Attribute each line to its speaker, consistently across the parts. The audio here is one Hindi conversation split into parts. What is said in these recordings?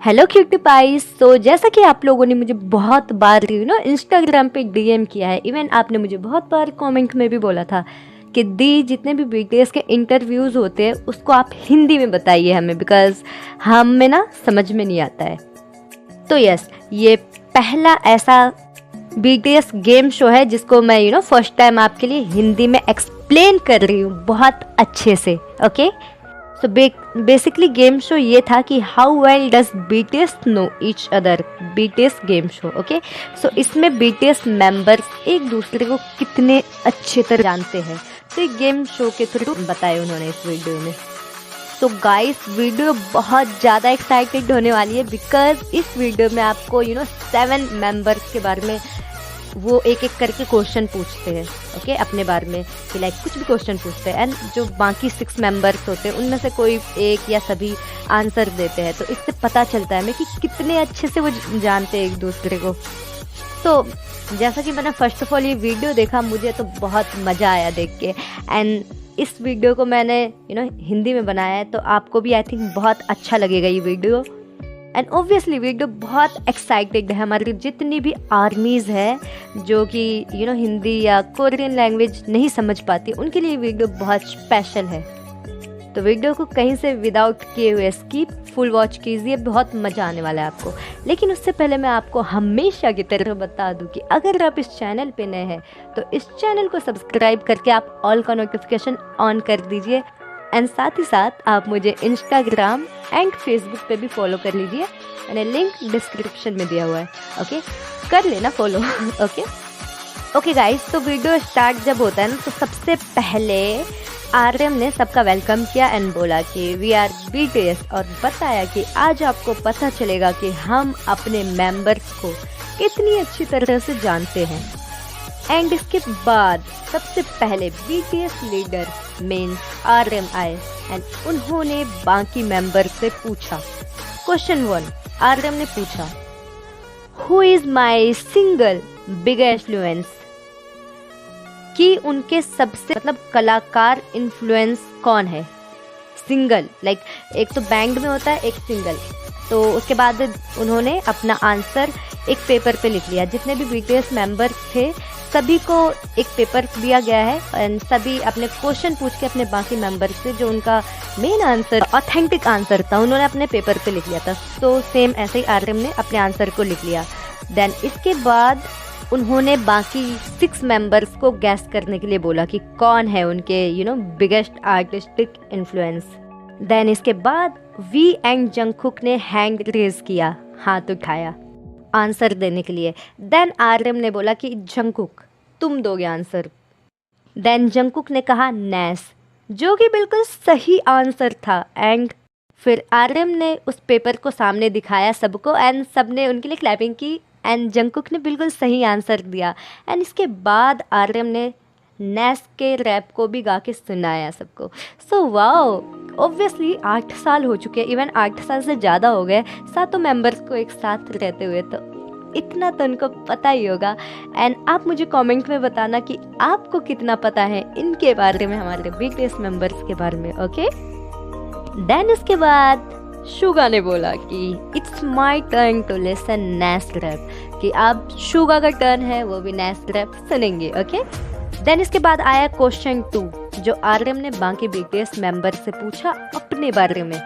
Speaker 1: Hello cutie price. तो जैसा कि आप लोगों ने मुझे बहुत बार इंस्टाग्राम पे डीएम किया है, इवन आपने मुझे बहुत बार कमेंट में भी बोला था कि दी जितने भी बीटीएस के इंटरव्यूज़ होते हैं उसको आप हिंदी में बताइए हमें, बिकॉज हमें ना समझ में नहीं आता है। तो यस, ये पहला ऐसा बीटीएस गेम शो है जिसको मैं फर्स्ट टाइम आपके लिए हिंदी में एक्सप्लेन कर रही हूँ बहुत अच्छे से। Okay, so basically game show ये था कि how well does BTS know each other, BTS game show. Okay, so इसमें बीटीएस मेंबर्स एक दूसरे को कितने अच्छे तरह जानते हैं, तो एक गेम शो के थ्रू बताए उन्होंने इस वीडियो में। तो गाइस, वीडियो बहुत ज़्यादा एक्साइटेड होने वाली है बिकॉज इस वीडियो में आपको 7 मेंबर्स के बारे में वो एक एक करके क्वेश्चन पूछते हैं। ओके, अपने बारे में कि लाइक कुछ भी क्वेश्चन पूछते हैं एंड जो बाकी 6 मेंबर्स होते हैं उनमें से कोई एक या सभी आंसर देते हैं। तो इससे पता चलता है हमें कि कितने अच्छे से वो जानते हैं एक दूसरे को। तो जैसा कि मैंने फर्स्ट ऑफ ऑल ये वीडियो देखा, मुझे तो बहुत मज़ा आया देख के। एंड इस वीडियो को मैंने हिंदी में बनाया है, तो आपको भी आई थिंक बहुत अच्छा लगेगा ये वीडियो। एंड ऑब्वियसली वीडियो बहुत एक्साइटेड है। हमारी जितनी भी आर्मीज़ है जो कि हिंदी या कोरियन लैंग्वेज नहीं समझ पाती, उनके लिए वीडियो बहुत स्पेशल है। तो वीडियो को कहीं से विदाउट किए हुए स्किप फुल वॉच कीजिए, बहुत मज़ा आने वाला है आपको। लेकिन उससे पहले मैं आपको हमेशा की तरह बता दूं कि अगर आप इस चैनल पे नए हैं तो इस चैनल को सब्सक्राइब करके आप ऑल का नोटिफिकेशन ऑन कर दीजिए। एंड साथ ही साथ आप मुझे इंस्टाग्राम एंड फेसबुक पे भी फॉलो कर लीजिए, मैंने लिंक डिस्क्रिप्शन में दिया हुआ है। ओके, कर लेना फॉलो। ओके गाइस, तो वीडियो स्टार्ट जब होता है ना, तो सबसे पहले आर्यम ने सबका वेलकम किया एंड बोला कि वी आर बीटीएस, और बताया कि आज आपको पता चलेगा कि हम अपने मेंबर्स को कितनी अच्छी तरह से जानते हैं। एंड इसके बाद सबसे पहले बीटीएस लीडर मीन्स आर्यम आए एंड उन्होंने बाकी मेंबर से पूछा। क्वेश्चन 1 आर्यम ने पूछा, who is my single biggest influence, कि उनके सबसे कलाकार इन्फ्लुएंस कौन है। सिंगल लाइक एक तो बैंड में होता है, एक सिंगल। तो उसके बाद उन्होंने अपना आंसर एक पेपर पे लिख लिया। जितने भी बीटीएस मेंबर्स थे सभी को एक पेपर दिया गया है एंड सभी अपने क्वेश्चन पूछ के अपने बाकी मेंबर से जो उनका मेन आंसर ऑथेंटिक आंसर था उन्होंने अपने पेपर पे लिख लिया था। तो सेम ऐसे ही आर्यम ने अपने आंसर को लिख लिया। देन इसके बाद उन्होंने बाकी 6 मेंबर्स को गैस करने के लिए बोला कि कौन है उनके बिगेस्ट आर्टिस्टिक इन्फ्लुएंस। देन इसके बाद वी एंड जंगकुक ने हैंड रेज किया, हाथ उठाया आंसर देने के लिए। देन आर्यम ने बोला कि जंगकुक तुम दोगे आंसर। देन जंगकुक ने कहा नेस, जो कि बिल्कुल सही आंसर था। एंड फिर आर्यम ने उस पेपर को सामने दिखाया सबको एंड सबने उनके लिए क्लैपिंग की एंड जंगकुक ने बिल्कुल सही आंसर दिया। एंड इसके बाद आर्यम ने नेस के रैप को भी गा के सुनाया सबको। सो वाओ, ऑब्वियसली 8 साल हो चुके हैं, इवन 8 साल से ज़्यादा हो गए सातों मेंबर्स को एक साथ रहते हुए, तो इतना तो उनको पता ही होगा। एंड आप मुझे कमेंट में बताना कि आपको कितना पता है इनके बारे में, हमारे बीटीएस मेंबर्स के बारे में। ओके, देन इसके बाद शुगा ने बोला कि it's my turn to listen नेस रैप, कि अब शुगा का टर्न है, वो भी नेस रैप सुनेंगे। ओके, देन इसके बाद आया क्वेश्चन 2 जो आर्यम ने बाकी बीटीएस मेंबर से पूछा अपने बारे में।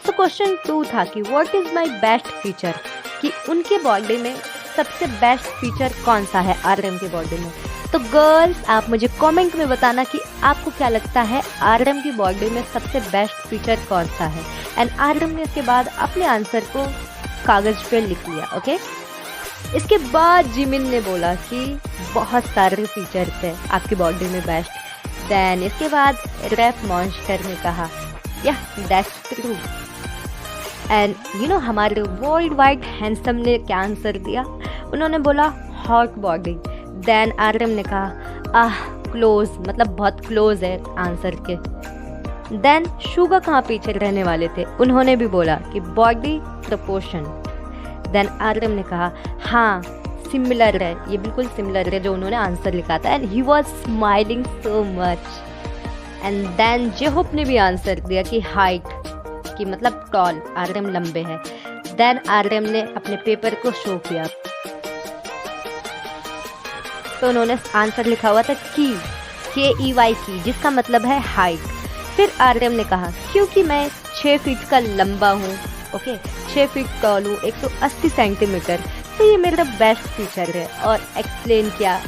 Speaker 1: तो क्वेश्चन 2 था कि what is my best feature, कि उनके बॉडी में सबसे बेस्ट फीचर कौन सा है आर्यम के बॉडी में। तो गर्ल्स, आप मुझे कमेंट में बताना कि आपको क्या लगता है आर्यम की बॉडी में सबसे बेस्ट फीचर कौन सा है। एंड आर्यम ने इसके बाद अपने आंसर को कागज पे लिख लिया। ओके, इसके बाद जिमिन ने बोला कि बहुत सारे फीचर्स हैं आपकी बॉडी में बेस्ट। देन इसके बाद रैप मॉन्स्टर ने कहा या दैट्स ट्रू। एंड हमारे वर्ल्ड वाइड हैंडसम ने क्या आंसर दिया, उन्होंने बोला हॉट बॉडी। देन आर्यम ने कहा क्लोज, मतलब बहुत क्लोज है आंसर के। देन शुगा कहाँ पीछे रहने वाले थे, उन्होंने भी बोला कि बॉडी प्रपोर्शन। देन आर्यम ने कहा हाँ सिमिलर है, ये बिल्कुल सिमिलर है जो उन्होंने आंसर लिखा था। And he was smiling so much. And then J Hope ने भी आंसर दिया कि हाइट, कि मतलब टॉल, आर्यम लंबे है। देन आर्यम ने अपने पेपर को शो किया, तो उन्होंने आंसर लिखा हुआ था KEY की, जिसका मतलब है हाइट। फिर आर्यम ने कहा क्योंकि मैं 6 फीट का लंबा हूँ, ओके, 6 फीट टॉल हूँ, 180 सेंटीमीटर, तो ये मेरा बेस्ट फीचर है, और एक्सप्लेन किया।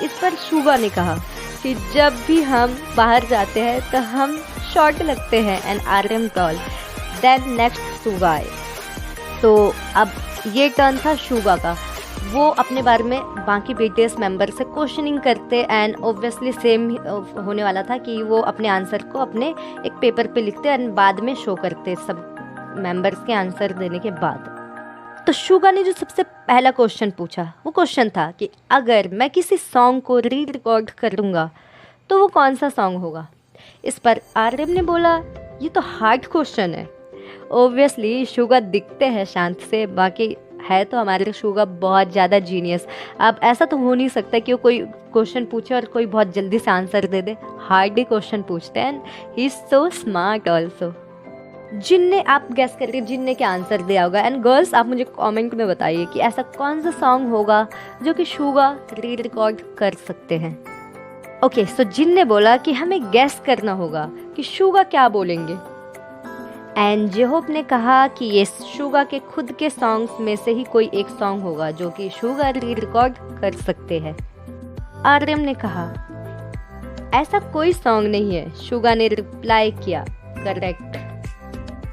Speaker 1: इस पर शुगा ने कहा कि जब भी हम बाहर जाते हैं तो हम शॉर्ट लगते हैं, and RM tall. Then next Suga आए, तो अब ये टर्न था शुगा का। वो अपने बारे में बाकी BTS मेंबर से क्वेश्चनिंग करते, एंड ऑब्वियसली सेम होने वाला था कि वो अपने आंसर को अपने एक पेपर पे लिखते एंड बाद में शो करते सब मेंबर्स के आंसर देने के बाद। तो शुगा ने जो सबसे पहला क्वेश्चन पूछा, वो क्वेश्चन था कि अगर मैं किसी सॉन्ग को रिकॉर्ड करूँगा तो वो कौन सा सॉन्ग होगा। इस पर आर्यम ने बोला ये तो हार्ड क्वेश्चन है। ऑब्वियसली शुगा दिखते हैं शांत से, बाकी है तो हमारे शुगा बहुत ज़्यादा जीनियस। अब ऐसा तो हो नहीं सकता कि वो कोई क्वेश्चन पूछे और कोई बहुत जल्दी से आंसर दे दे, हार्ड ही क्वेश्चन पूछते हैं, and he is so smart also. जिनने, आप गेस करके जिनने क्या आंसर दिया होगा, एंड गर्ल्स आप मुझे कमेंट में बताइए कि ऐसा कौन सा सॉन्ग होगा जो कि शुगा रिकॉर्ड कर सकते हैं। ओके, सो जिनने बोला कि हमें गेस करना होगा कि शुगा क्या बोलेंगे, एंड जेहोप ने कहा कि ये शुगा के खुद के सॉन्ग्स में से ही कोई एक सॉन्ग होगा जो कि शुगा रिकॉर्ड कर सकते हैं। आर्यम ने कहा ऐसा कोई सॉन्ग नहीं है। शुगा ने रिप्लाई किया करेक्ट।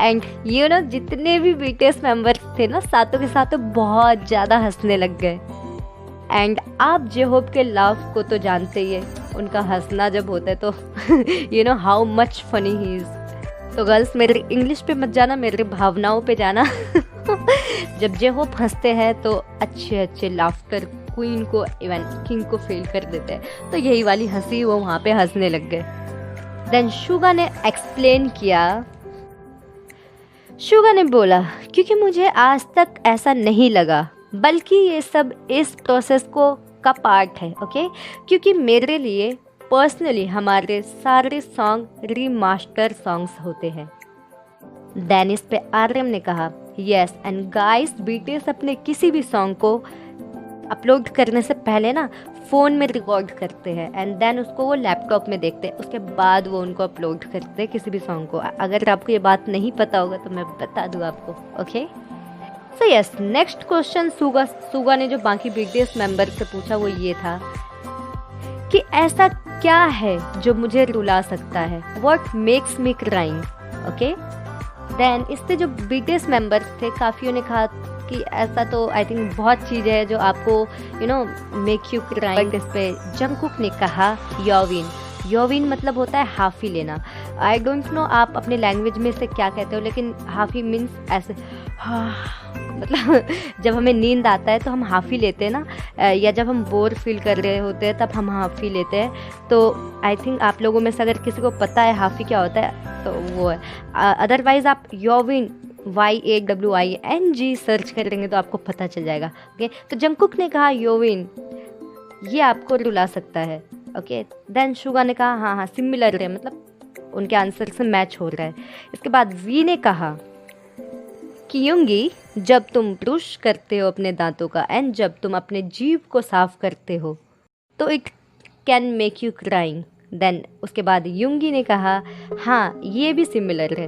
Speaker 1: एंड जितने भी BTS मेंबर्स थे ना, सातों के सातों बहुत ज़्यादा हंसने लग गए। एंड आप जेहोप के लाफ को तो जानते ही है, उनका हंसना जब होता है तो how much funny he is. तो गर्ल्स मेरे इंग्लिश पे मत जाना, मेरे भावनाओं पे जाना। जब जेहोप हंसते हैं तो अच्छे अच्छे लाफ्टर क्वीन को, इवन किंग को फेल कर देते हैं, तो यही वाली हंसी वो वहाँ पे हंसने लग गए। देन शुगा ने एक्सप्लेन किया। शुगा ने बोला क्योंकि मुझे आज तक ऐसा नहीं लगा, बल्कि ये सब इस प्रोसेस का पार्ट है, ओके, क्योंकि मेरे लिए पर्सनली हमारे सारे सॉन्ग रीमास्टर सॉन्ग्स होते हैं। देन इस पे आर्यम ने कहा यस, एंड गाइस BTS अपने किसी भी सॉन्ग को अपलोड करने से पहले ना फ़ोन में रिकॉर्ड करते हैं, एंड देन उसको वो लैपटॉप में देखते हैं, उसके बाद वो उनको अपलोड करते हैं किसी भी सॉन्ग को। अगर आपको ये बात नहीं पता होगा तो मैं बता दूँ आपको, okay. So yes, next question Suga ने जो बाकी BTS मेंबर से पूछा वो ये था कि ऐसा क्या है जो मुझे रुला सकता है, what makes me crying, okay. Then इससे जो BTS मेंबर्स थे काफ़ियों ने कहा कि ऐसा तो आई थिंक बहुत चीज़ है जो आपको मेक यू क्राइंग। इस पे जंगकुक ने कहा योविन मतलब होता है हाफी लेना। आई डोंट नो आप अपने लैंग्वेज में से क्या कहते हो, लेकिन हाफी मीन्स ऐसे मतलब जब हमें नींद आता है तो हम हाफी लेते हैं ना, या जब हम बोर फील कर रहे होते हैं तब हम हाफी लेते हैं। तो आई थिंक आप लोगों में से अगर किसी को पता है हाफी क्या होता है तो वो है। अदरवाइज़ आप योविन YAWING सर्च करेंगे तो आपको पता चल जाएगा, ओके। तो जंगकुक ने कहा योविन ये आपको रुला सकता है, ओके। देन शुगा ने कहा हाँ सिमिलर है, मतलब उनके आंसर से मैच हो रहा है। इसके बाद वी ने कहा कि युंगी जब तुम ब्रश करते हो अपने दांतों का, एंड जब तुम अपने जीभ को साफ करते हो तो it can make you crying. Then उसके बाद युंगी ने कहा हाँ ये भी सिमिलर है।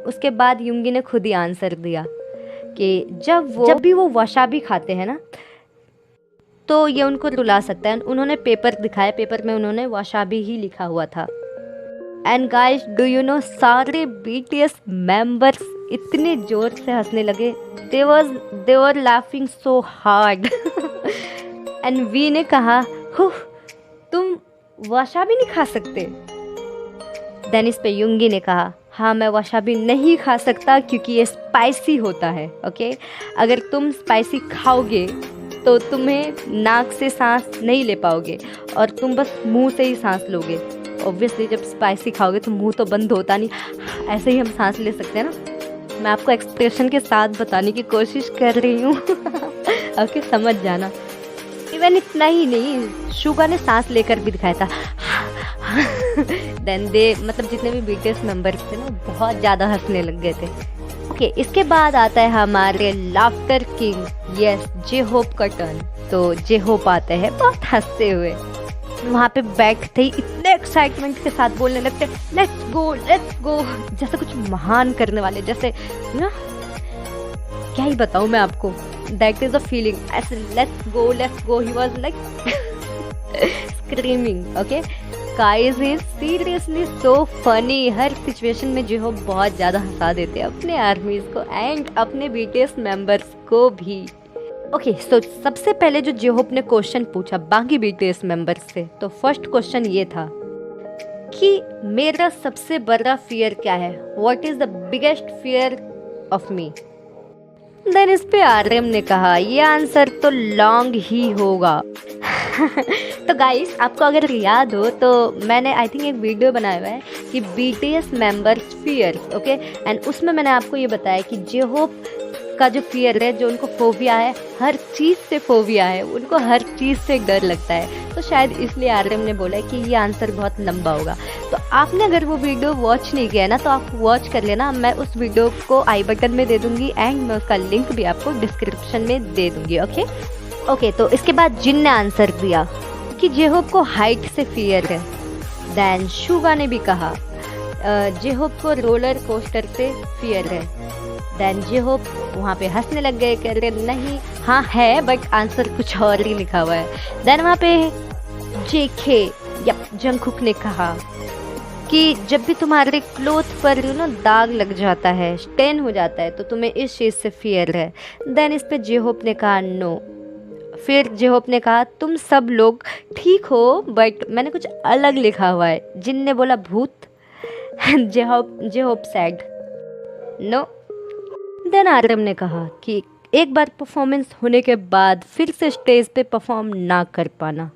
Speaker 1: उसके बाद युंगी ने खुद ही आंसर दिया कि जब भी वो वशाबी खाते हैं ना तो ये उनको रुला सकता है। उन्होंने पेपर दिखाया, पेपर में उन्होंने वशाबी ही लिखा हुआ था। And guys do you know सारे BTS मेंबर्स इतने जोर से हंसने लगे, they were laughing so hard. And V ने कहा तुम वशाबी नहीं खा सकते। देन इस पे युंगी ने कहा हाँ मैं वशाबी नहीं खा सकता क्योंकि ये स्पाइसी होता है, ओके। अगर तुम स्पाइसी खाओगे तो तुम्हें नाक से सांस नहीं ले पाओगे और तुम बस मुंह से ही सांस लोगे। ऑब्वियसली जब स्पाइसी खाओगे तो मुंह तो बंद होता नहीं, ऐसे ही हम सांस ले सकते हैं ना। मैं आपको एक्सप्रेशन के साथ बताने की कोशिश कर रही हूँ। ओके, समझ जाना। इवन इतना ही नहीं, शुगा ने सांस लेकर भी दिखाया था। देन मतलब जितने भी BTS मेंबर्स थे ना बहुत ज़्यादा हंसने लग गए थे। ओके, इसके बाद आता है हमारे लाफ्टर किंग, यस जे होप का टर्न। तो जे होप आते हैं बहुत हंसते हुए, वहाँ पे बैठते ही इतने एक्साइटमेंट के साथ बोलने लगते लेट्स गो, जैसे कुछ महान करने वाले, जैसे ना क्या ही बताऊँ मैं आपको, दैट इज अ फीलिंग, ऐसे let's go he was like screaming. Okay guys, he seriously so funny. Her situation में जे होप बहुत ज़्यादा हंसा देते हैं अपने आर्मीज को एंड अपने बीटीएस मेंबर्स को भी। ओके सो सबसे पहले जो जे होप ने क्वेश्चन पूछा बाकी बीटीएस मेंबर्स से, तो फर्स्ट क्वेश्चन ये था कि मेरा सबसे बड़ा फियर क्या है, what is the biggest fear of me. Then इस पे आर्यम ने कहा ये आंसर तो लॉन्ग ही होगा। तो गाइस, आपको अगर याद हो तो मैंने आई थिंक एक वीडियो बनाया हुआ है कि BTS members fears, okay, and उसमें मैंने आपको ये बताया कि जे होप का जो फियर है, जो उनको फोबिया है, हर चीज़ से फोबिया है, उनको हर चीज़ से डर लगता है, तो शायद इसलिए आर्यम ने बोला कि ये आंसर बहुत लंबा होगा। तो आपने अगर वो वीडियो वॉच नहीं किया ना तो आप वॉच कर लेना, मैं उस वीडियो को आई बटन में दे दूंगी एंड मैं उसका लिंक भी आपको डिस्क्रिप्शन में दे दूंगी। ओके, तो इसके बाद जिन ने आंसर दिया कि जे होप को हाइट से फियर है। देन शुगा ने भी कहा जे होप को रोलर कोस्टर से फियर है। देन जे होप वहाँ पे हंसने लग गए, कह रहे नहीं हाँ है बट आंसर कुछ और ही लिखा हुआ है। देन वहाँ पे जेके या जंगकुक ने कहा कि जब भी तुम्हारे क्लोथ पर दाग लग जाता है, स्टेन हो जाता है, तो तुम्हें इस चीज़ से फियर है। देन इस पे जे होप ने कहा नो। फिर जे होप ने कहा तुम सब लोग ठीक हो बट मैंने कुछ अलग लिखा हुआ है। जिन ने बोला भूत। J Hope said no. Then RM ने कहा कि एक बार परफॉर्मेंस होने के बाद फिर से स्टेज पे परफॉर्म ना कर पाना।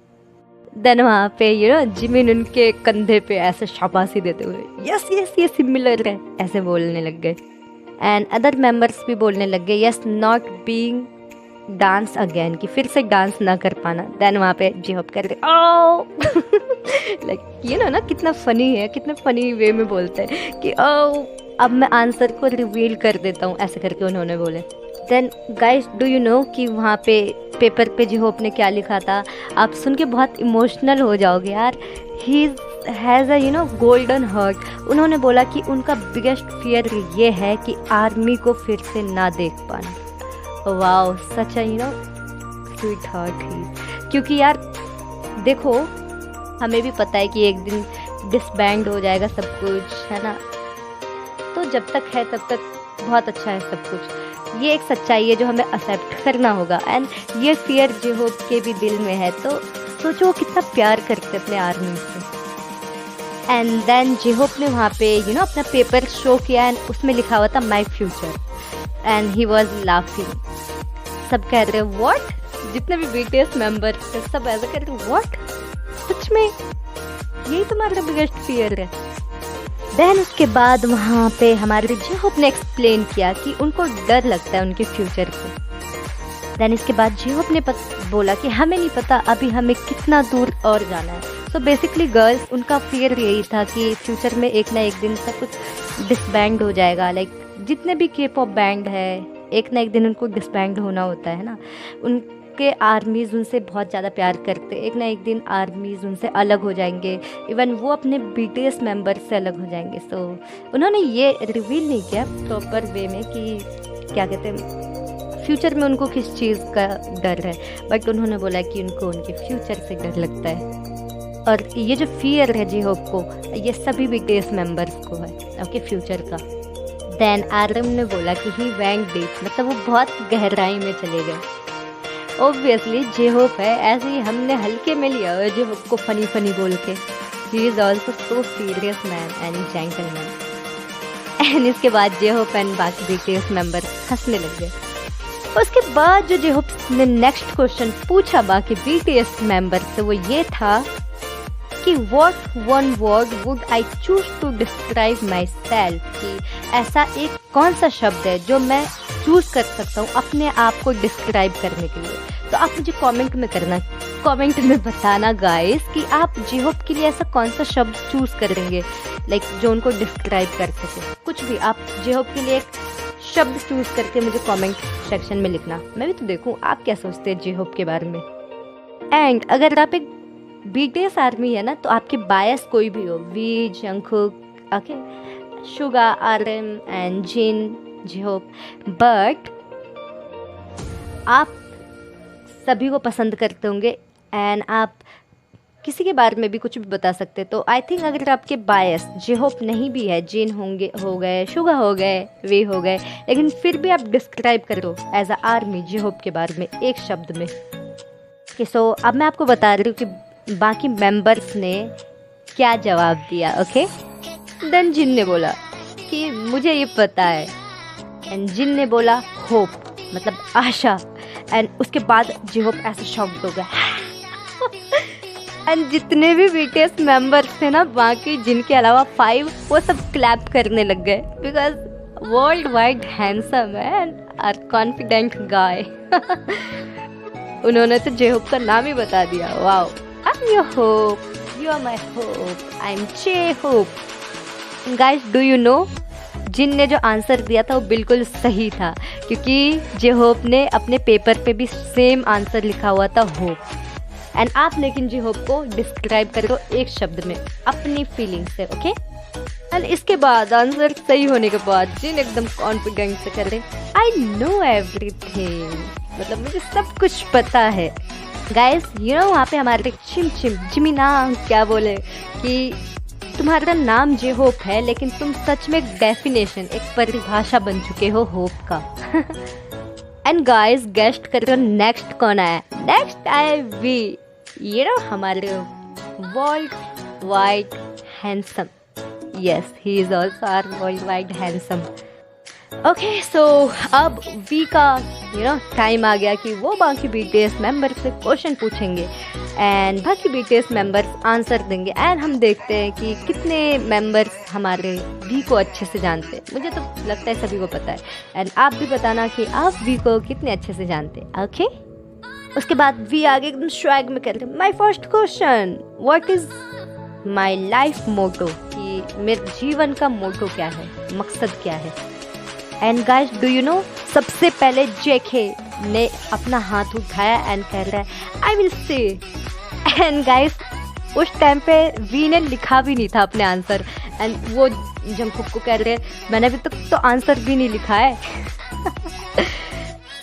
Speaker 1: देन वहाँ पे जिमिन उनके कंधे पे ऐसे शाबाशी देते हुए यस ये सिमिलर है ऐसे बोलने लग गए। एंड अदर मेंबर्स भी बोलने लग गए yes not being dance again, कि फिर से डांस ना कर पाना। देन वहाँ पे जे होप कर रहे ओ लाइक ना कितना फनी है, कितने फनी वे में बोलते हैं कि ओ अब मैं आंसर को रिवील कर देता हूँ, ऐसे करके उन्होंने बोले। Then guys do you know कि वहाँ पे पेपर पे जे होप ने क्या लिखा था, आप सुन के बहुत इमोशनल हो जाओगे यार। He has a golden heart. उन्होंने बोला कि उनका बिगेस्ट फियर ये है कि आर्मी को फिर से ना देख पाना। Wow such a sweetheart he, क्योंकि यार देखो हमें भी पता है कि एक दिन डिसबैंड हो जाएगा सब कुछ, है ना, तो जब तक है तब तक बहुत अच्छा है सब कुछ। ये एक सच्चाई है जो हमें एक्सेप्ट करना होगा एंड ये फियर जे होप के भी दिल में है। तो सोचो वो कितना प्यार करते अपने आर्मी से। एंड देन जे होप ने वहाँ पे अपना पेपर शो किया एंड उसमें लिखा हुआ था my future and he was laughing. सब कह रहे व्हाट, जितने भी बीटीएस मेंबर थे सब ऐसा कह रहे व्हाट, सच में यही तुम्हारा बिगेस्ट फियर है। देन उसके बाद वहाँ पे हमारे जे होप ने एक्सप्लेन किया कि उनको डर लगता है उनके फ्यूचर से। देन इसके बाद जे होप ने बोला कि हमें नहीं पता अभी हमें कितना दूर और जाना है। सो बेसिकली गर्ल्स उनका फियर यही था कि फ्यूचर में एक ना एक दिन सब कुछ डिसबैंड हो जाएगा। लाइक जितने भी के पॉप बैंड है एक ना एक दिन उनको डिसबैंड होना होता है ना। उनके आर्मीज़ उनसे बहुत ज़्यादा प्यार करते, एक ना एक दिन आर्मीज़ उनसे अलग हो जाएंगे, इवन वो अपने बीटीएस मेंबर से अलग हो जाएंगे। सो उन्होंने ये रिवील नहीं किया प्रॉपर वे में कि क्या कहते हैं फ्यूचर में उनको किस चीज़ का डर है, बट उन्होंने बोला कि उनको उनके फ्यूचर से डर लगता है। और ये जो फियर है जे होप को, ये सभी बीटीएस मेंबर्स को है ओके फ्यूचर का। देन आर्यम ने बोला कि ही वेंट डीप, मतलब वो बहुत गहराई में चले गए। ऑब्वियसली जे होप है, ऐसे ही हमने हल्के में लिया है जे होप को फनी फनी बोल के। He is also so serious man and gentleman. And इसके बाद जे होप एंड बाकी बीटीएस मेंबर हंसने लग गए। उसके बाद जो जे होप ने नेक्स्ट क्वेश्चन पूछा बाकी बीटीएस मेंबर से वो ये था कि what one word would I choose to describe myself, कि ऐसा एक कौन सा शब्द है जो मैं चूज़ कर सकता हूँ अपने आप को डिस्क्राइब करने के लिए। तो आप मुझे कमेंट में बताना गाइस कि आप जे होप के लिए ऐसा कौन सा शब्द चूज़ करेंगे लाइक जो उनको डिस्क्राइब कर सके। कुछ भी आप जे होप के लिए एक शब्द चूज करके मुझे कमेंट सेक्शन में लिखना, मैं भी तो देखूं आप क्या सोचते हैं जे होप के बारे में। एंड अगर आप एक बीटीएस आर्मी है ना, तो आपके बायस कोई भी हो, V, Jungkook, okay, Suga, RM and Jin, J Hope, but आप सभी को पसंद करते होंगे एंड आप किसी के बारे में भी कुछ भी बता सकते हैं। तो आई थिंक अगर आपके बायस जे होप नहीं भी है, जिन होंगे, हो गए, शुगा हो गए, वे हो गए, लेकिन फिर भी आप डिस्क्राइब करो as a army J Hope के बारे में एक शब्द में। ओके, सो अब मैं आपको बता रही हूँ कि बाकी मेंबर्स ने क्या जवाब दिया। ओके, देन जिन ने बोला कि मुझे ये पता है, एंड जिन ने बोला होप, मतलब आशा, एंड उसके बाद जे होप ऐसे शॉक्ड हो गया। एंड जितने भी बीटीएस मेंबर्स थे ना बाकी, जिनके अलावा 5, वो सब क्लैप करने लग गए because world wide handsome and are confident guy. उन्होंने तो जे होप का नाम ही बता दिया। Wow, I am your hope, you are my hope, I am J Hope. Guys, do you know, Jin ने जो आंसर दिया था वो बिल्कुल सही था, क्योंकि जे होप ने अपने पेपर पे भी सेम आंसर लिखा हुआ था, होप। एंड आप लेकिन जे होप को डिस्क्राइब करो एक शब्द में अपनी फीलिंग से। ओके, एंड इसके बाद आंसर सही होने के बाद जिन एकदम कॉन्फिडेंट से कर रहे, आई नो एवरीथिंग, मतलब मुझे सब कुछ पता है। गाइस, यू नो, वहाँ पे हमारे जिमिना क्या बोले कि तुम्हारा नाम जे होप है, लेकिन तुम सच में एक डेफिनेशन, एक परिभाषा बन चुके हो होप का। एंड गाइस, गेस्ट करो नेक्स्ट कौन आया? नेक्स्ट आए वी, ये ना हमारे world wide handsome. Yes, he is also our world wide handsome. Okay, so अब वी का टाइम आ गया कि वो बाकी बीटीएस मेंबर से क्वेश्चन पूछेंगे एंड बाकी बीटीएस मेंबर्स आंसर देंगे। एंड हम देखते हैं कि कितने मेंबर्स हमारे वी को अच्छे से जानते हैं। मुझे तो लगता है सभी को पता है, एंड आप भी बताना कि आप वी को कितने अच्छे से जानते हैं। ओके, उसके बाद वी आगे एकदम स्वैग में कहते हैं, my first question, what is my life motto, कि मेरे जीवन का मोटो क्या है, मकसद क्या है। And guys, do you no, सबसे पहले जेके ने अपना हाथ उठाया एंड कह रहा है I will say. And guys, उस टाइम पे वी ने लिखा भी नहीं था अपने आंसर, एंड वो जंगकुक को कह रहे मैंने अभी तक तो आंसर भी नहीं लिखा है।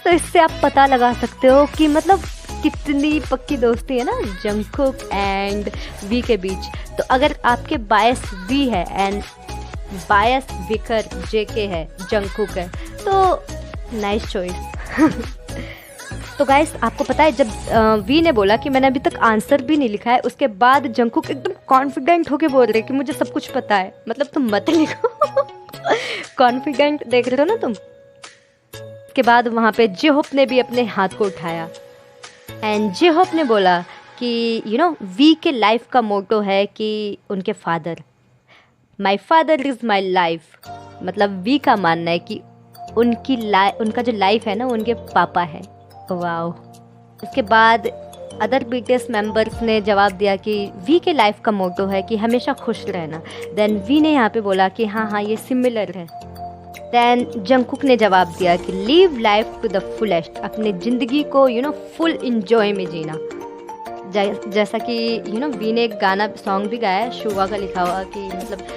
Speaker 1: तो इससे आप पता लगा सकते हो कि मतलब कितनी पक्की दोस्ती है ना जंगकुक एंड वी के बीच। तो अगर आपके बायस वी है एंड बायस विकर जेके है, जंगकुक है, तो नाइस चॉइस। तो गाइस, आपको पता है जब वी ने बोला कि मैंने अभी तक आंसर भी नहीं लिखा है, उसके बाद जंगकुक एकदम कॉन्फिडेंट होके बोल रहे कि मुझे सब कुछ पता है, मतलब तुम मत लिखो। कॉन्फिडेंट देख रहे हो ना तुम। के बाद वहाँ पे जे होप ने भी अपने हाथ को उठाया एंड जे होप ने बोला कि यू नो, वी के लाइफ का मोटो है कि उनके father, my father is my life, मतलब वी का मानना है कि उनका जो लाइफ है ना उनके पापा है। वाओ। उसके बाद अदर बीटीएस मेंबर्स ने जवाब दिया कि वी के लाइफ का मोटो है कि हमेशा खुश रहना। देन वी ने यहाँ पे बोला कि हाँ ये सिमिलर है। देन जंगकुक ने जवाब दिया कि live life to the fullest, अपने ज़िंदगी को फुल इंजॉय में जीना। जैसा कि वी ने एक गाना सॉन्ग भी गाया है, शुगा का लिखा हुआ, कि मतलब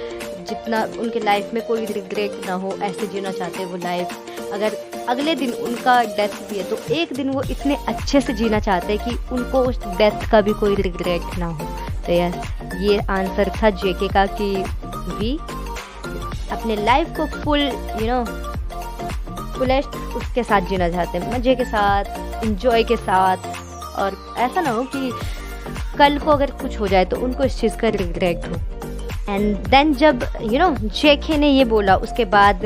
Speaker 1: जितना उनके लाइफ में कोई रिग्रेट ना हो, ऐसे जीना चाहते हैं वो लाइफ। अगर अगले दिन उनका डेथ भी है तो एक दिन वो इतने अच्छे से जीना चाहते हैं कि उनको उस डेथ का भी कोई रिग्रेट ना हो। तो यार ये आंसर था जेके का कि वी अपने लाइफ को फुल फुलेस्ट उसके साथ जीना चाहते हैं, मज़े के साथ, इंजॉय के साथ। और ऐसा ना हो कि कल को अगर कुछ हो जाए तो उनको इस चीज़ का रिग्रेट हो। एंड देन जब जेके ने ये बोला, उसके बाद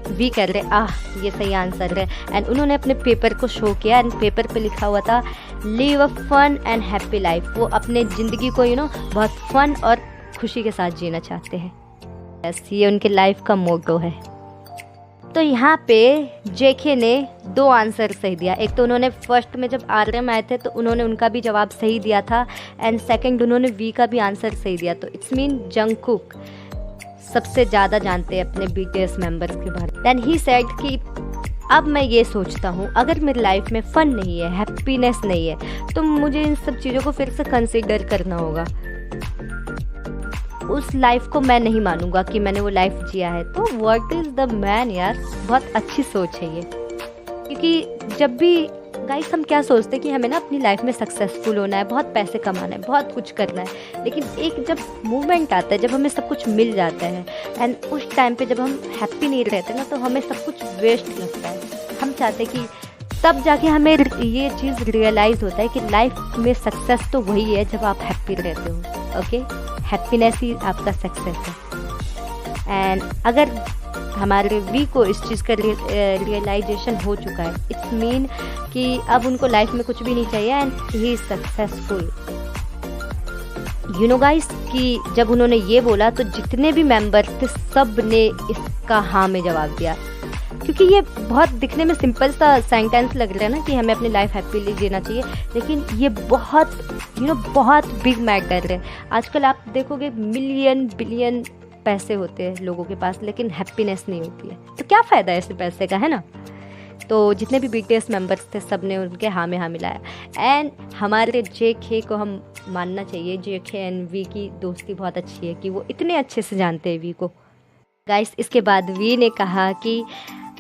Speaker 1: वी कर रहे ये सही आंसर है। एंड उन्होंने अपने पेपर को शो किया एंड पेपर पे लिखा हुआ था live a fun and happy life. वो अपने ज़िंदगी को बहुत फन और खुशी के साथ जीना चाहते हैं। यस, ये उनके लाइफ का मोटो है। तो यहाँ पे जेके ने 2 आंसर सही दिया। एक तो उन्होंने फर्स्ट में जब RM आए थे तो उन्होंने उनका भी जवाब सही दिया था, एंड सेकंड उन्होंने वी का भी आंसर सही दिया। तो इट्स मीन जंगकुक सबसे ज़्यादा जानते हैं अपने BTS मेंबर्स के बारे में। देन ही सेड कि अब मैं ये सोचता हूँ अगर मेरी लाइफ में फ़न नहीं है, हैप्पीनेस नहीं है, तो मुझे इन सब चीज़ों को फिर से कंसीडर करना होगा। उस लाइफ को मैं नहीं मानूंगा कि मैंने वो लाइफ जिया है। तो व्हाट इज़ द मैन यार, बहुत अच्छी सोच है ये। क्योंकि जब भी गाइस हम क्या सोचते हैं कि हमें ना अपनी लाइफ में सक्सेसफुल होना है, बहुत पैसे कमाना है, बहुत कुछ करना है, लेकिन एक जब मोमेंट आता है जब हमें सब कुछ मिल जाता है एंड उस टाइम पे जब हम हैप्पी नहीं रहते ना, तो हमें सब कुछ वेस्ट लगता है। हम चाहते हैं कि तब जाके हमें ये चीज़ रियलाइज़ होता है कि लाइफ में सक्सेस तो वही है जब आप हैप्पी रहते हो। ओके, हैप्पीनेस ही आपका सक्सेस है। एंड अगर हमारे वी को इस चीज़ का रियलाइजेशन हो चुका है, इट्स मीन कि अब उनको लाइफ में कुछ भी नहीं चाहिए and he is successful. You know guys कि जब उन्होंने ये बोला तो जितने भी मेंबर्स थे सब ने इसका हाँ में जवाब दिया। क्योंकि ये बहुत दिखने में सिंपल सा सेंटेंस लग रहा है ना कि हमें अपनी लाइफ हैप्पीली जीना चाहिए, लेकिन ये बहुत बहुत बिग मैटर है। आजकल आप देखोगे मिलियन बिलियन पैसे होते हैं लोगों के पास, लेकिन हैप्पीनेस नहीं होती है। तो क्या फ़ायदा है ऐसे पैसे का, है ना। तो जितने भी BTS मेंबर्स थे सब ने उनके हाँ में हाँ मिलाया। एंड हमारे JK को हम मानना चाहिए, JK एंड वी की दोस्ती बहुत अच्छी है कि वो इतने अच्छे से जानते हैं वी को। गाइस इसके बाद वी ने कहा कि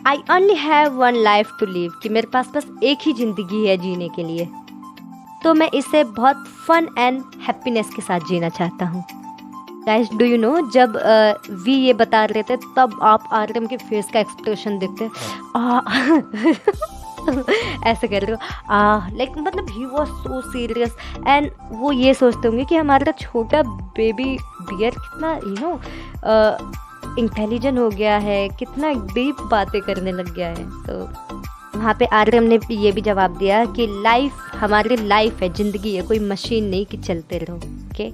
Speaker 1: I only have one life to live, कि मेरे पास बस एक ही ज़िंदगी है जीने के लिए, तो मैं इसे बहुत फन एंड हैप्पीनेस के साथ जीना चाहता हूँ। गाइस डू यू नो जब वी ये बता रहे थे तब आप RM के फेस का एक्सप्रेशन देखते ऐसे कर रहे हो लाइक मतलब he was so serious. And वो ये सोचते होंगे कि हमारा छोटा बेबी बियर कितना इंटेलिजेंट हो गया है, कितना डीप बातें करने लग गया है। तो वहाँ पे RM ने ये भी जवाब दिया कि लाइफ हमारी लाइफ है, ज़िंदगी है, कोई मशीन नहीं कि चलते रहो। ओके,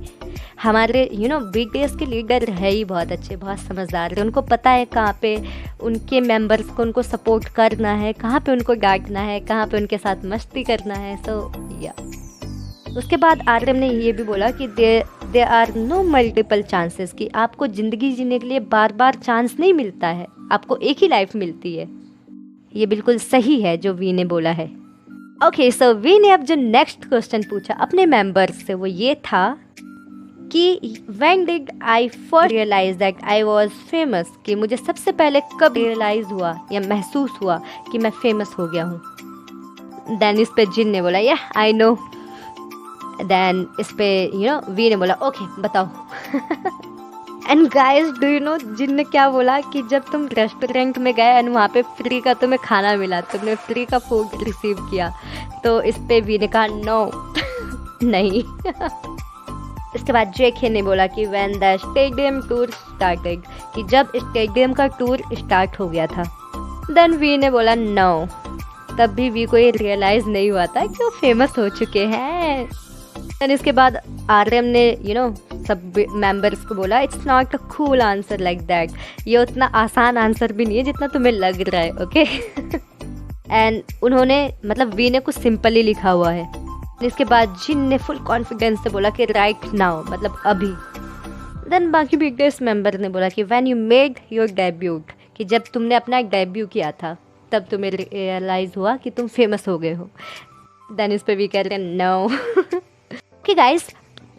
Speaker 1: हमारे BTS के लीडर है ही बहुत अच्छे, बहुत समझदार है। उनको पता है कहाँ पे उनके मेंबर्स को उनको सपोर्ट करना है, कहाँ पे उनको डांटना है, कहाँ पे उनके साथ मस्ती करना है। सो या उसके बाद RM ने ये भी बोला कि there are no multiple chances, कि आपको ज़िंदगी जीने के लिए बार बार चांस नहीं मिलता है, आपको एक ही लाइफ मिलती है। ये बिल्कुल सही है जो वी ने बोला है। ओके, सो वी ने अब जो नेक्स्ट क्वेश्चन पूछा अपने मेंबर्स से वो ये था कि when did I first realise that I was famous, कि मुझे सबसे पहले कब रियलाइज हुआ या महसूस हुआ कि मैं फेमस हो गया हूँ। देन इस पे जिन ने बोला या आई नो। देन इस पे वी ने बोला ओके बताओ। And guys do you know Jin ने क्या बोला कि जब तुम रेस्टोरेंट में गए एंड वहाँ पे फ्री का तुम्हें खाना मिला, तुमने फ्री का फूड रिसीव किया, तो इस पे वी ने कहा नो नहीं। इसके बाद JK ने बोला कि when the stadium tour started, कि जब स्टेडियम का टूर स्टार्ट हो गया था। देन वी ने बोला नो, तब भी वी को ये रियलाइज़ नहीं हुआ था कि वो फेमस हो चुके हैं। देन इसके बाद RM ने सब मेंबर्स को बोला it's not a cool answer like that, ये उतना आसान आंसर भी नहीं है जितना तुम्हें लग रहा है। ओके एंड उन्होंने मतलब वी ने कुछ सिंपल ही लिखा हुआ है। इसके बाद जिन ने फुल कॉन्फिडेंस से बोला कि राइट नाउ, मतलब अभी। देन बाकी BTS मेंबर ने बोला कि when you made your debut, कि जब तुमने अपना डेब्यू किया था तब तुम्हें रियलाइज़ हुआ कि तुम फेमस हो गए हो। देन इस पे वी कह रहे हैं नो। कि गाइस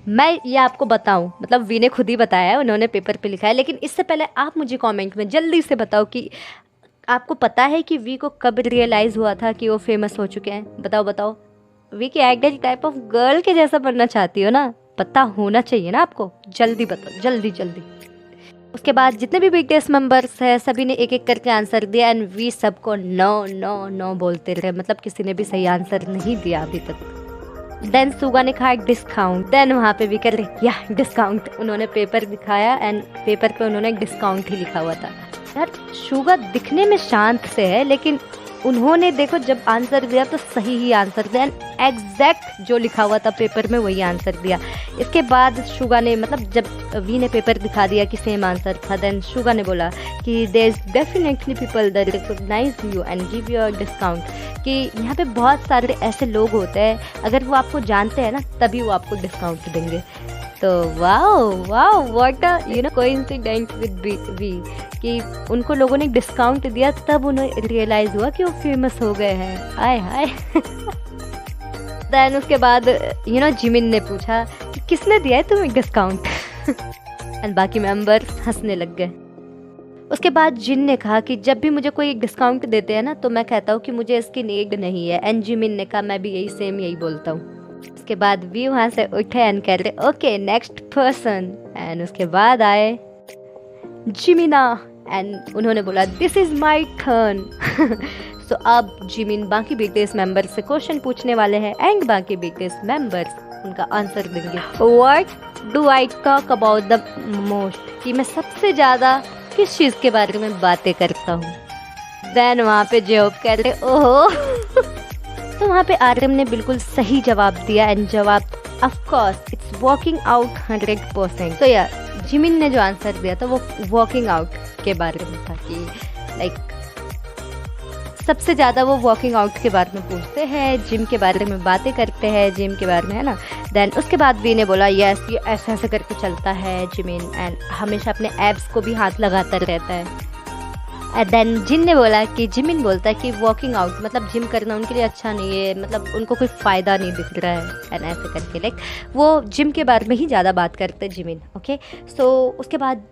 Speaker 1: मैं ये आपको बताऊं, मतलब वी ने खुद ही बताया है, उन्होंने पेपर पे लिखा है, लेकिन इससे पहले आप मुझे कमेंट में जल्दी से बताओ कि आपको पता है कि वी को कब रियलाइज़ हुआ था कि वो फेमस हो चुके हैं। बताओ। वी की आइडियल टाइप ऑफ गर्ल के जैसा बनना चाहती हो ना, पता होना चाहिए ना आपको। जल्दी बताओ, जल्दी। उसके बाद जितने भी BTS मेंबर्स हैं सभी ने एक एक करके आंसर दिया एंड वी सबको नो बोलते रहे, मतलब किसी ने भी सही आंसर नहीं दिया अभी तक। देन सुगा ने कहा डिस्काउंट। देन वहाँ पे भी कर रहे या डिस्काउंट, उन्होंने पेपर दिखाया एंड पेपर पे उन्होंने डिस्काउंट ही लिखा हुआ था। यार सुगा दिखने में शांत से है, लेकिन उन्होंने देखो जब आंसर दिया तो सही ही आंसर दिया, एग्जैक्ट जो लिखा हुआ था पेपर में वही आंसर दिया। इसके बाद शुगा ने, मतलब जब वी ने पेपर दिखा दिया कि सेम आंसर था, देन शुगा ने बोला कि there is definitely people that recognise you and give you a discount, कि यहाँ पे बहुत सारे ऐसे लोग होते हैं अगर वो आपको जानते हैं ना तभी वो आपको डिस्काउंट देंगे। तो wow wow what a coincident with V कि उनको लोगों ने डिस्काउंट दिया, तब उन्हें रियलाइज हुआ कि वो फेमस हो गए हैं। आय हाय। देन उसके बाद जिमिन ने पूछा कि किसने दिया है तुम्हें डिस्काउंट। एंड बाकी मेंबर्स हंसने लग गए। उसके बाद जिन ने कहा कि जब भी मुझे कोई डिस्काउंट देते हैं ना तो मैं कहता हूँ कि मुझे इसकी नीड नहीं है। एंड जिमिन ने कहा मैं भी यही बोलता हूँ। उसके बाद वी वहाँ से उठे एंड कह रहे ओके नेक्स्ट पर्सन। एंड उसके बाद आए जिमिना एंड उन्होंने बोला दिस इज माई टर्न। सो अब जिमिन बाकी बीटीएस मेंबर से क्वेश्चन पूछने वाले हैं एंड बाकी बीटीएस मेंबर्स उनका आंसर देंगे। What do I talk about the most, कि मैं सबसे ज़्यादा किस चीज़ के बारे में बातें करता हूँ। देन वहाँ पे जॉब कर रहे ओहो। तो वहाँ पे आर्यम ने बिल्कुल सही जवाब दिया एंड जवाब of course it's walking out 100%। तो यार जिमिन ने जो आंसर दिया था वो वॉकिंग आउट के बारे में था कि लाइक सबसे ज़्यादा वो वॉकिंग आउट के बारे में पूछते हैं, जिम के बारे में बातें करते हैं, जिम के बारे में, है ना। देन उसके बाद वी ने बोला यस ये ऐसा ऐसा करके चलता है जिमिन एंड हमेशा अपने एब्स को भी हाथ लगाता रहता है। एंड देन जिन ने बोला कि जिमिन बोलता है कि वॉकिंग आउट मतलब जिम करना उनके लिए अच्छा नहीं है, मतलब उनको कोई फ़ायदा नहीं दिख रहा है एंड ऐसे करके लाइक वो जिम के बारे में ही ज़्यादा बात करते हैं जिमिन। ओके सो उसके बाद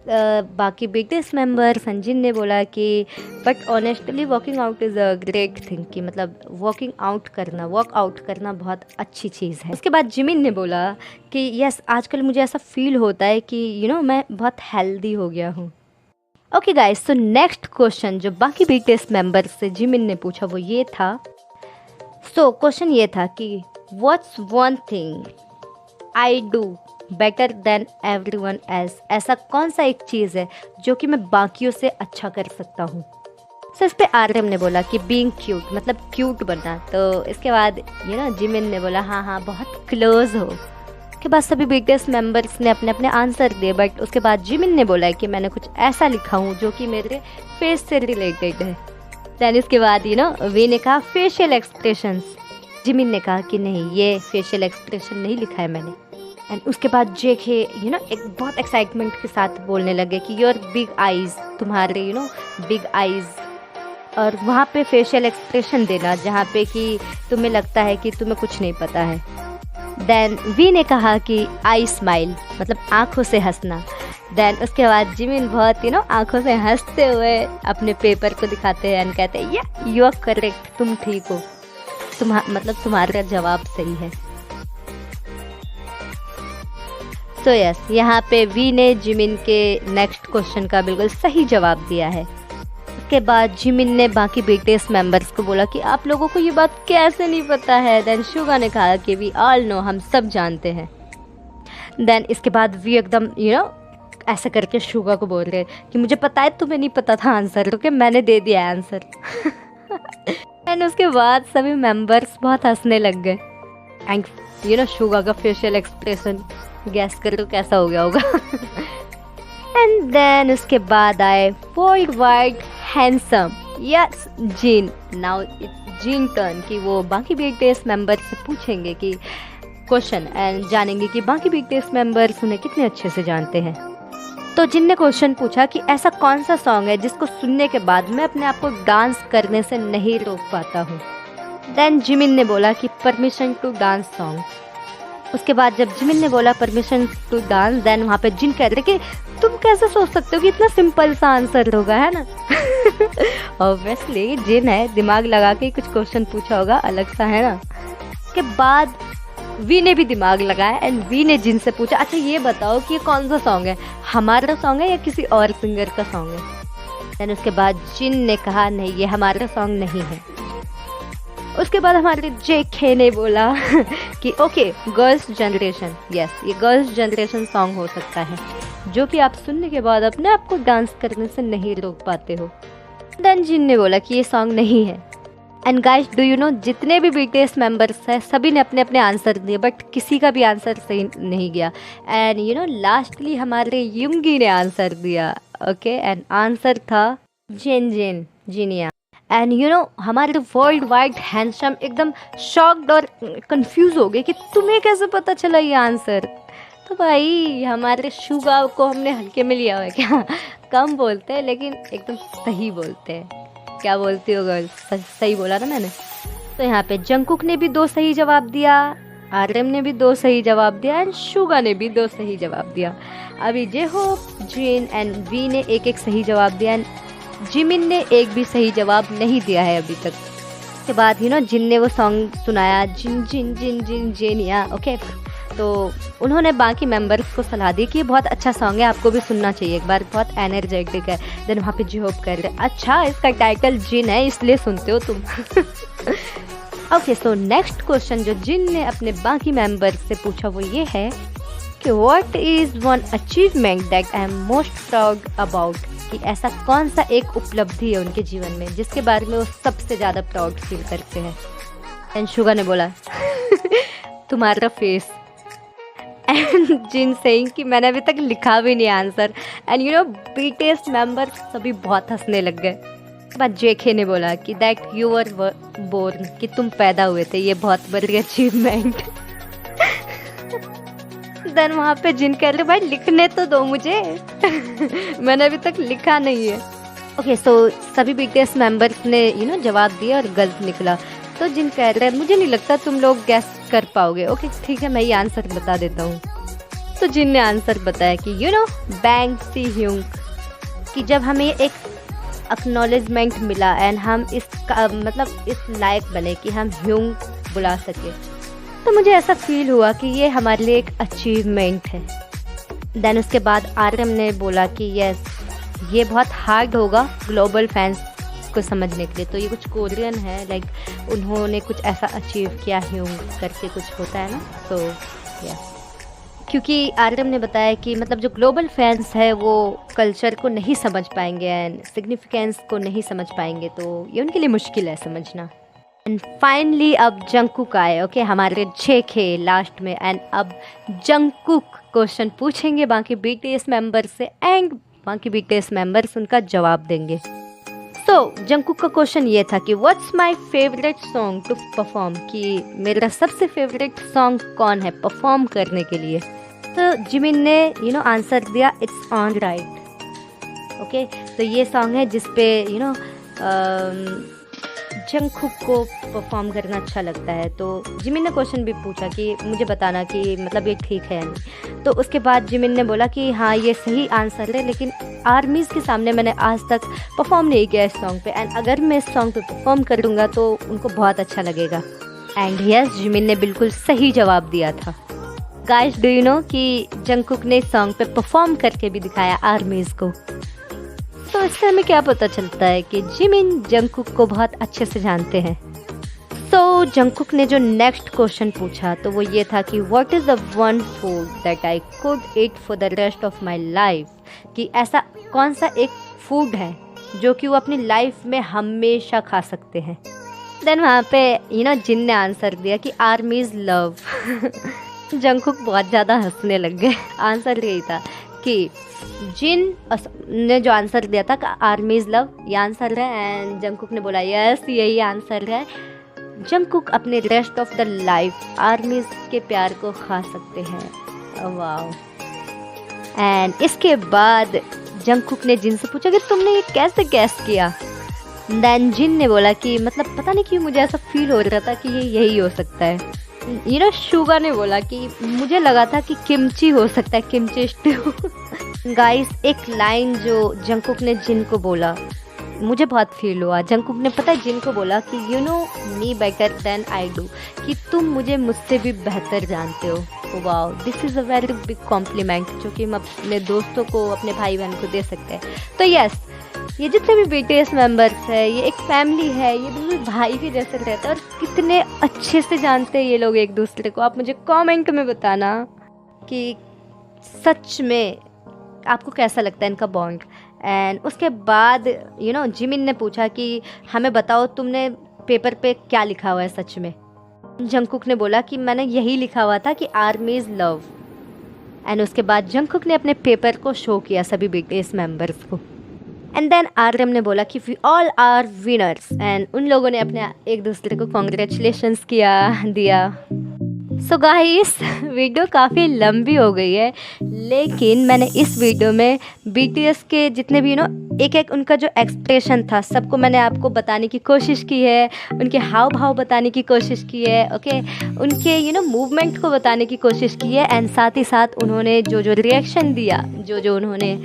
Speaker 1: बाकी बिगेस्ट मेंबर्स एंड जिन ने बोला कि but honestly walking out is a great thing, कि मतलब वॉकिंग आउट करना वर्क आउट करना बहुत अच्छी चीज़ है। उसके बाद जिमिन ने बोला कि यस आजकल मुझे ऐसा फील होता है कि मैं बहुत हेल्दी हो गया हूँ। Okay guys, so next question जो बाकी बीटीएस मेंबर से जिमिन ने पूछा वो ये था। सो क्वेश्चन ये था कि what's one thing I do better than everyone else, ऐसा कौन सा एक चीज़ है जो कि मैं बाकियों से अच्छा कर सकता हूँ। सो इस पे आर्यम ने बोला कि बीइंग क्यूट, मतलब क्यूट बनना। तो इसके बाद जिमिन ने बोला हाँ बहुत क्लोज हो। उसके बाद सभी बीटीएस मेंबर्स ने अपने अपने आंसर दिए, बट उसके बाद जिमिन ने बोला कि मैंने कुछ ऐसा लिखा हूँ जो कि मेरे फेस से रिलेटेड है। दैन इसके बाद वी ने कहा फेशियल एक्सप्रेशंस। जिमिन ने कहा कि नहीं ये फेशियल एक्सप्रेशन नहीं लिखा है मैंने। एंड उसके बाद जेके एक बहुत एक्साइटमेंट के साथ बोलने लगे कि योर बिग आईज, तुम्हारे बिग आईज, और वहाँ पे फेशियल एक्सप्रेशन देना जहाँ पे कि तुम्हें लगता है कि तुम्हें कुछ नहीं पता है। देन वी ने कहा कि आई स्माइल, मतलब आँखों से हंसना। देन उसके बाद जिमिन बहुत आँखों से हंसते हुए अपने पेपर को दिखाते हैं एंड कहते हैं या यू आर करेक्ट, तुम ठीक हो, तुम्हारा जवाब सही है। सो यस यहाँ पे वी ने जिमिन के नेक्स्ट क्वेश्चन का बिल्कुल सही जवाब दिया है। उसके बाद जिमिन ने बाकी बीटीएस मेंबर्स को बोला कि आप लोगों को ये बात कैसे नहीं पता है। देन शुगा ने कहा कि वी ऑल नो, हम सब जानते हैं। देन इसके बाद वी एकदम ऐसा करके शुगा को बोल रहे कि मुझे पता है तुम्हें नहीं पता था आंसर, क्योंकि मैंने दे दिया आंसर। एंड उसके बाद सभी मेंबर्स बहुत हंसने लग गए। एंड शुगा का फेशियल एक्सप्रेशन गैस करो कैसा हो गया होगा। एंड देन उसके बाद आए world wide handsome yes Jin. Now it's Jin turn कि वो बाकी बीटीएस मेंबर्स से पूछेंगे कि क्वेश्चन एंड जानेंगे कि बाकी बीटीएस मेंबर्स उन्हें कितने अच्छे से जानते हैं। तो जिन ने क्वेश्चन पूछा कि ऐसा कौन सा सॉन्ग है जिसको सुनने के बाद मैं अपने आप को डांस करने से नहीं रोक पाता हूँ। देन जिमिन ने बोला कि परमिशन टू डांस सॉन्ग। उसके बाद जब जिमिन ने बोला परमिशन टू डांस, देन वहाँ पे जिन कह रहे कि तुम कैसे सोच सकते हो कि इतना सिंपल सा आंसर होगा, है ना। ऑब्वियसली जिन है, दिमाग लगा के कुछ क्वेश्चन पूछा होगा अलग सा, है ना। उसके बाद वी ने भी दिमाग लगाया एंड वी ने जिन से पूछा अच्छा ये बताओ कि ये कौन सा सॉन्ग है, हमारा सॉन्ग है या किसी और सिंगर का सॉन्ग है। देन उसके बाद जिन ने कहा नहीं ये हमारा सॉन्ग नहीं है। उसके बाद हमारे जेके ने बोला कि ओके गर्ल्स जनरेशन, यस ये गर्ल्स जनरेशन सॉन्ग हो सकता है जो कि आप सुनने के बाद अपने आप को डांस करने से नहीं रोक पाते हो। देन जिन ने बोला कि ये सॉन्ग नहीं है। And guys do you no जितने भी बीटीएस मेंबर्स हैं सभी ने अपने अपने आंसर दिए, बट किसी का भी आंसर सही नहीं गया। एंड लास्टली हमारे युंगी ने आंसर दिया। ओके एंड आंसर था जिनिया। एंड हमारे वर्ल्ड वाइड हैंडसम एकदम शॉक्ड और कंफ्यूज हो गए कि तुम्हें कैसे पता चला ये आंसर। तो भाई हमारे शुगा को हमने हल्के में लिया हुआ है क्या? कम बोलते हैं लेकिन एकदम सही बोलते हैं। क्या बोलती हो गर्ल्स? सही बोला ना मैंने? तो यहाँ पे जंगकुक ने भी 2 सही जवाब दिया, आरएम ने भी 2 सही जवाब दिया एंड शुगा ने भी 2 सही जवाब दिया। अभी जेहोप, जिन एंड वी ने एक सही जवाब दिया एंड जिमिन ने एक भी सही जवाब नहीं दिया है अभी तक। के बाद जिन ने वो सॉन्ग सुनाया, जिन जिन जिन जिन जेनिया, ओके। तो उन्होंने बाकी मेंबर्स को सलाह दी कि बहुत अच्छा सॉन्ग है, आपको भी सुनना चाहिए एक बार, बहुत एनर्जेटिक है। देन वहाँ पे जेहोप कर रहे, अच्छा इसका टाइटल जिन है इसलिए सुनते हो तुम। ओके, सो नेक्स्ट क्वेश्चन जो जिन ने अपने बाकी मेंबर से पूछा वो ये है कि what is one achievement that I am most proud about, कि ऐसा कौन सा एक उपलब्धि है उनके जीवन में जिसके बारे में वो सबसे ज़्यादा प्राउड फील करते हैं। एंड शुगा ने बोला तुम्हारा फेस। एंड जिन सेइंग कि मैंने अभी तक लिखा भी नहीं आंसर। एंड बीटीएस मेंबर सभी बहुत हंसने लग गए। बाद जेके ने बोला कि दैट यू वर बोर्न, कि तुम पैदा हुए थे, ये बहुत बड़ी अचीवमेंट। देन वहाँ पे जिन कह रहे भाई लिखने तो दो मुझे। मैंने अभी तक लिखा नहीं है। ओके, सो सभी बीटीएस मेंबर्स ने जवाब दिया और गलत निकला। तो जिन कह रहे हैं मुझे नहीं लगता तुम लोग गैस कर पाओगे। ओके ठीक है, मैं ये आंसर बता देता हूँ। तो जिन ने आंसर बताया कि बैंग सी ह्यूंग, कि जब हमें एक एक्नॉलेजमेंट मिला एंड हम इस लायक बने कि हम ह्यूंग बुला सके, तो मुझे ऐसा फील हुआ कि ये हमारे लिए एक अचीवमेंट है। देन उसके बाद आरएम ने बोला कि यस ये बहुत हार्ड होगा ग्लोबल फैंस को समझने के लिए, तो ये कुछ कोरियन है, लाइक उन्होंने कुछ ऐसा अचीव किया ह्यूंग करके कुछ होता है ना, तो यस। क्योंकि आरएम ने बताया कि मतलब जो ग्लोबल फैंस है वो कल्चर को नहीं समझ पाएंगे एंड सिग्निफिकेंस को नहीं समझ पाएंगे, तो ये उनके लिए मुश्किल है समझना। एंड फाइनली अब जंगकुक आए, ओके, हमारे 6 खे लास्ट में। एंड अब जंगकुक क्वेश्चन पूछेंगे बाकी बीटीएस मेंबर से एंड बाकी बीटीएस मेंबर्स उनका जवाब देंगे। तो जंगकुक का क्वेश्चन ये था कि what's my favourite song to perform, कि मेरा सबसे फेवरेट सॉन्ग कौन है परफॉर्म करने के लिए। तो जिमिन ने आंसर दिया इट्स ऑन राइट। ओके, तो ये सॉन्ग है जिसपे जंगकुक को परफॉर्म करना अच्छा लगता है। तो जिमिन ने क्वेश्चन भी पूछा कि मुझे बताना कि मतलब ये ठीक है या नहीं। तो उसके बाद जिमिन ने बोला कि हाँ ये सही आंसर है, लेकिन आर्मीज़ के सामने मैंने आज तक परफॉर्म नहीं किया इस सॉन्ग पे, एंड अगर मैं इस सॉन्ग पे परफॉर्म करूँगा तो उनको बहुत अच्छा लगेगा। एंड यस, जिमिन ने बिल्कुल सही जवाब दिया था। गाइस, डू यू नो कि जंगकुक ने इस सॉन्ग पे परफॉर्म करके भी दिखाया आर्मीज़ को। तो इससे हमें क्या पता चलता है कि जिमिन जंगकुक को बहुत अच्छे से जानते हैं। तो जंगकुक ने जो नेक्स्ट क्वेश्चन पूछा तो वो ये था कि what is the one food that I could eat for the rest of my life, कि ऐसा कौन सा एक फूड है जो कि वो अपनी लाइफ में हमेशा खा सकते हैं। देन वहाँ पे जिन ने आंसर दिया कि आर्मीज़ लव। जंगकुक बहुत ज़्यादा हंसने लग गए। आंसर यही था कि जिन ने जो आंसर दिया था आर्मीज़ लव, ये आंसर है। एंड जंगकुक ने बोला यस यही आंसर है। जंगकुक अपने rest of the life armies के प्यार को खा सकते हैं। वाह। एंड इसके बाद जंगकुक ने जिन से पूछा कि तुमने ये कैसे गैस किया। देन जिन ने बोला कि मतलब पता नहीं क्यों मुझे ऐसा फील हो रहा था कि ये यही हो सकता है। शुगा ने बोला कि मुझे लगा था कि किमची हो सकता है, किमची स्ट्यू। गाइस, एक लाइन जो जंगकुक ने जिन को बोला मुझे बहुत फील हुआ। जंगकुक ने पता है जिन को बोला कि you know me better than I do, कि तुम मुझे मुझसे भी बेहतर जानते हो। Wow, this is a very big compliment जो कि हम अपने दोस्तों को, अपने भाई बहन को दे सकते हैं। तो यस, ये जितने भी बीटीएस मेंबर्स है ये एक फैमिली है, ये बिल्कुल भाई के जैसे रहते हैं और कितने अच्छे से जानते हैं ये लोग एक दूसरे को। आप मुझे कमेंट में बताना कि सच में आपको कैसा लगता है इनका बॉन्ड। एंड उसके बाद जिमिन ने पूछा कि हमें बताओ तुमने पेपर पे क्या लिखा हुआ है सच में। जंगकुक ने बोला कि मैंने यही लिखा हुआ था कि आर्मीज़ लव। एंड उसके बाद जंगकुक ने अपने पेपर को शो किया सभी बीटीएस मेंबर्स को। एंड देन आरएम ने बोला कि we all are winners, and उन लोगों ने अपने एक दूसरे को कॉन्ग्रेचुलेशंस दिया। सो गाइस वीडियो काफ़ी लंबी हो गई है, लेकिन मैंने इस वीडियो में बीटीएस के जितने भी एक एक उनका जो एक्सप्रेशन था सबको मैंने आपको बताने की कोशिश की है, उनके हाव भाव बताने की कोशिश की है, ओके, उनके मूवमेंट को बताने की कोशिश की है, एंड साथ ही साथ उन्होंने जो जो रिएक्शन दिया, जो जो उन्होंने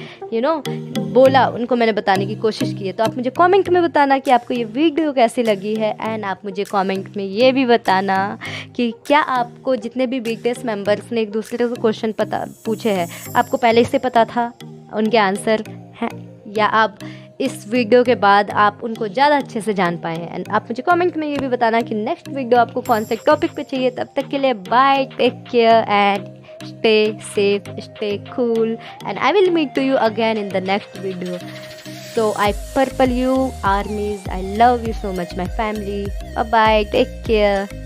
Speaker 1: बोला, उनको मैंने बताने की कोशिश की है। तो आप मुझे कमेंट में बताना कि आपको ये वीडियो कैसी लगी है, एंड आप मुझे कमेंट में ये भी बताना कि क्या आपको जितने भी बीटीएस मेंबर्स ने एक दूसरे को क्वेश्चन पूछे हैं, आपको पहले से पता था उनके आंसर हैं, या आप इस वीडियो के बाद आप उनको ज़्यादा अच्छे से जान पाए हैं। एंड आप मुझे कमेंट में ये भी बताना कि नेक्स्ट वीडियो आपको कौन से टॉपिक पे चाहिए। तब तक के लिए bye, take care and stay safe, stay cool, and I will meet to you again in the next video. So I purple you armies, I love you so much, my family. Bye bye, take care.